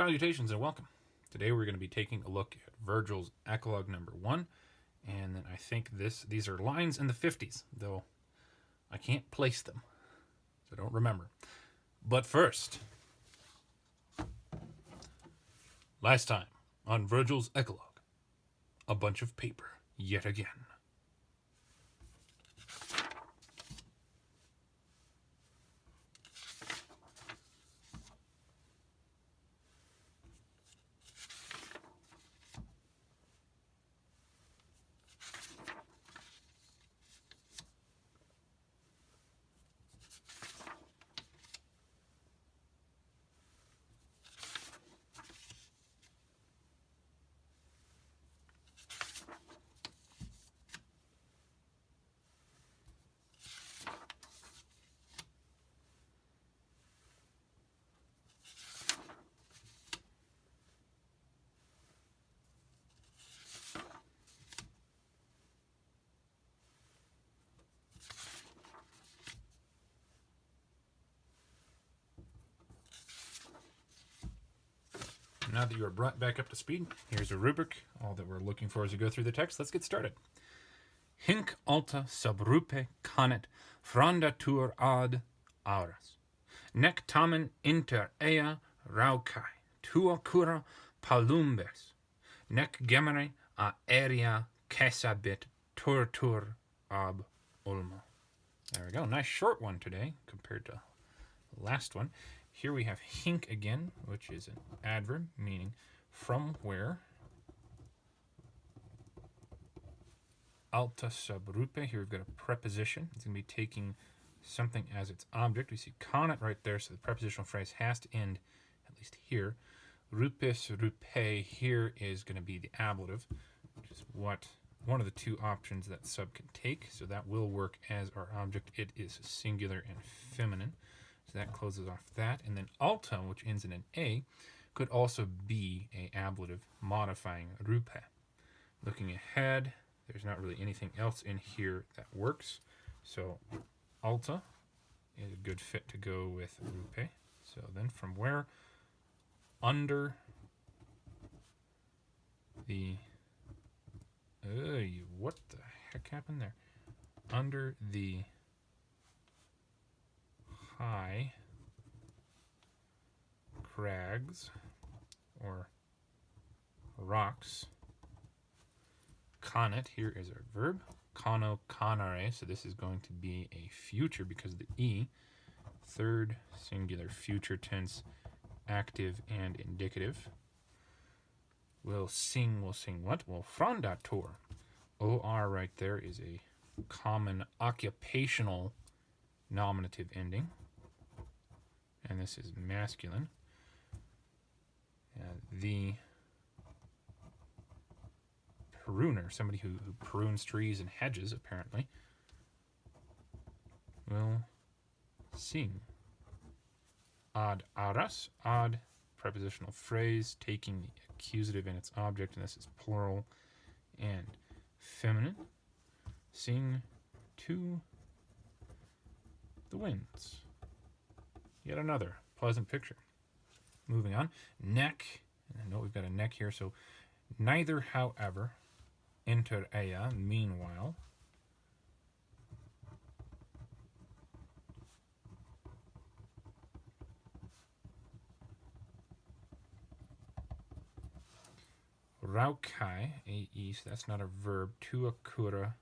Salutations and welcome. Today we're going to be taking a look at Vergil's Ecloga number 1, and then I think these are lines in the 50s, though I can't place them, so I don't remember. But first, last time on Vergil's Ecloga, a bunch of paper yet again. Now that you are brought back up to speed, here's a rubric, all that we're looking for as we go through the text. Let's get started. Hinc alta subrupe canet frondatur ad auras. Nec tamen inter ea raucae, tua cura palumbes. Nec gemere aerea cessabit turtur ab ulmo. There we go. Nice short one today compared to the last one. Here we have hinc again, which is an adverb, meaning from where. Alta subrupe, here we've got a preposition. It's going to be taking something as its object. We see canet right there, so the prepositional phrase has to end, at least here. Rupes, rupe, here is going to be the ablative, which is what one of the two options that sub can take. So that will work as our object. It is singular and feminine. So that closes off that. And then alta, which ends in an A, could also be a ablative modifying rupe. Looking ahead, there's not really anything else in here that works. So alta is a good fit to go with rupe. So then from where? Under the... what the heck happened there? Under the high crags or rocks. Canet, here is our verb. Cano, canare, so this is going to be a future because of the E. Third singular future tense, active and indicative. We'll sing what? Well, frondatur. OR right there is a common occupational nominative ending. And this is masculine. The pruner, somebody who prunes trees and hedges, apparently, will sing. Ad auras, ad prepositional phrase, taking the accusative and its object, and this is plural and feminine. Sing to the winds. Yet another pleasant picture. Moving on. Neck. I know we've got a neck here, so neither, however, inter ea, meanwhile. Raucae, A-E, so that's not a verb. Tua cura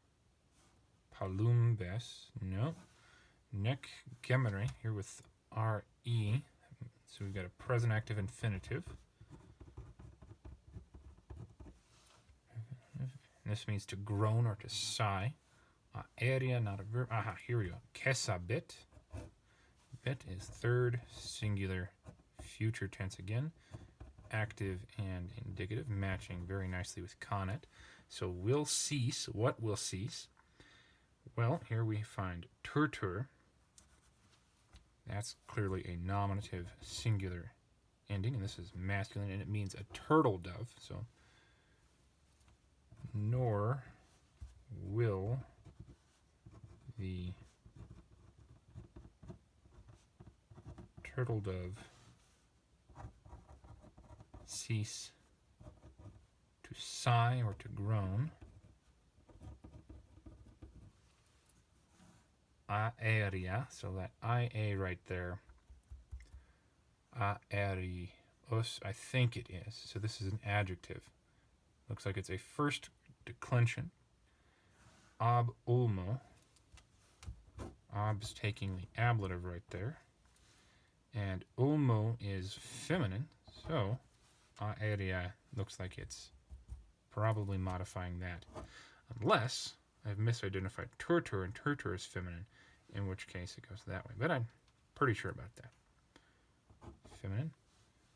palumbes, no. Nec gemere, here with R-E, so we've got a present active infinitive. And this means to groan or to sigh. Aerea, not a verb. Aha, here we go. Cessabit. Bit is third singular future tense again. Active and indicative, matching very nicely with canet. So will cease. What will cease? Well, here we find turtur. That's clearly a nominative singular ending, and this is masculine, and it means a turtle dove. So, nor will the turtle dove cease to sigh or to groan. Aeria, so that IA right there. Aerios, I think it is. So this is an adjective. Looks like it's a first declension. Ab ulmo. Ob's taking the ablative right there. And ulmo is feminine, so aeria looks like it's probably modifying that. Unless I've misidentified turtur, and turtur is feminine, in which case it goes that way. But I'm pretty sure about that. Feminine.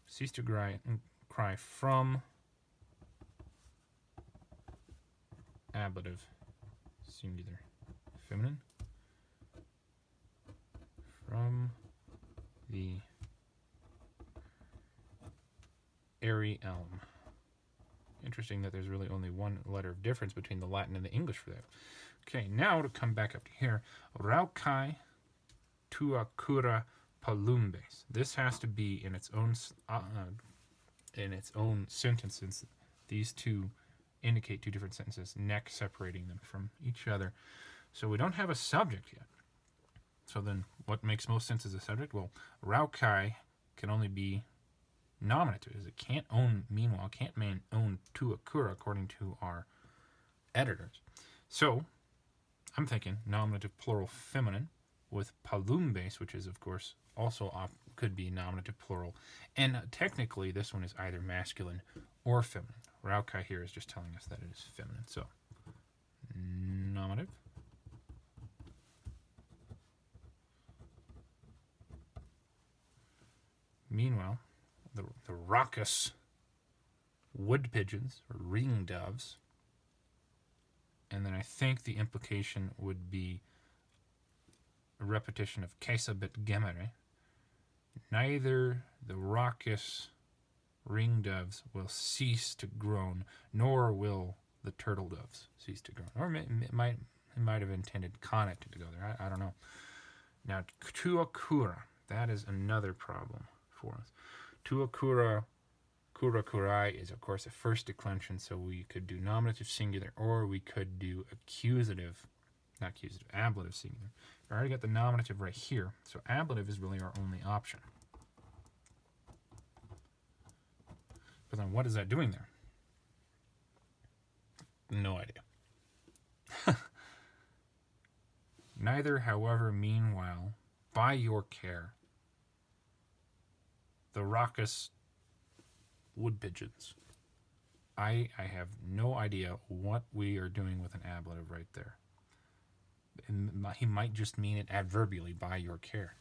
Cease to cry from ablative, singular. Feminine. From the airy elm. Interesting that there's really only one letter of difference between the Latin and the English for that. Okay, now to come back up to here. Raukai tua cura palumbes. This has to be in its own sentence, since these two indicate two different sentences, neck separating them from each other. So we don't have a subject yet. So then what makes most sense as a subject? Well, raukai can only be nominative. It can't own, meanwhile, can't own tua cura according to our editors. So I'm thinking nominative plural feminine with palumbes, which is, of course, also could be nominative plural. And technically, this one is either masculine or feminine. Raukai here is just telling us that it is feminine. So, nominative. Meanwhile, the raucous wood pigeons, or ring doves, and then I think the implication would be a repetition of caesabit gemere. Neither the raucous ring doves will cease to groan, nor will the turtle doves cease to groan. Or it might have intended conet to go there. I don't know. Now, tua cura, that is another problem for us. Tua cura, cura curae is, of course, a first declension, so we could do nominative singular, or we could do accusative, not accusative, ablative singular. I already got the nominative right here, so ablative is really our only option. But then what is that doing there? No idea. Neither, however, meanwhile, by your care, the raucous wood pigeons. I have no idea what we are doing with an ablative right there. He might just mean it adverbially, by your care.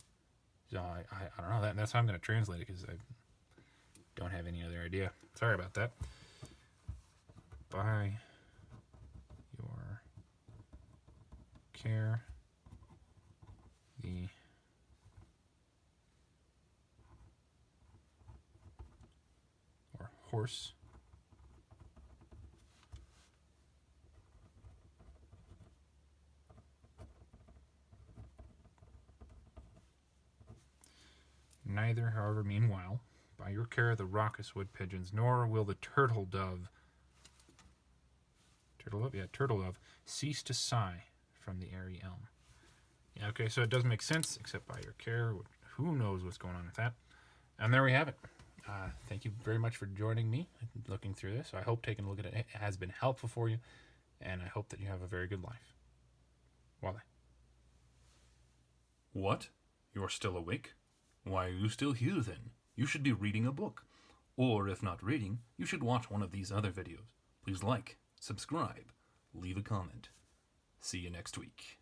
So I don't know. That's how I'm going to translate it, because I don't have any other idea. Sorry about that. By your care, the horse neither, however, meanwhile, by your care, the raucous wood pigeons, nor will the turtle dove cease to sigh from the airy elm. Yeah, okay, so it doesn't make sense, except by your care. Who knows what's going on with that? And there we have it. Thank you very much for joining me looking through this. I hope taking a look at it has been helpful for you, and I hope that you have a very good life. Wale. What? You're still awake? Why are you still here then? You should be reading a book. Or if not reading, you should watch one of these other videos. Please like, subscribe, leave a comment. See you next week.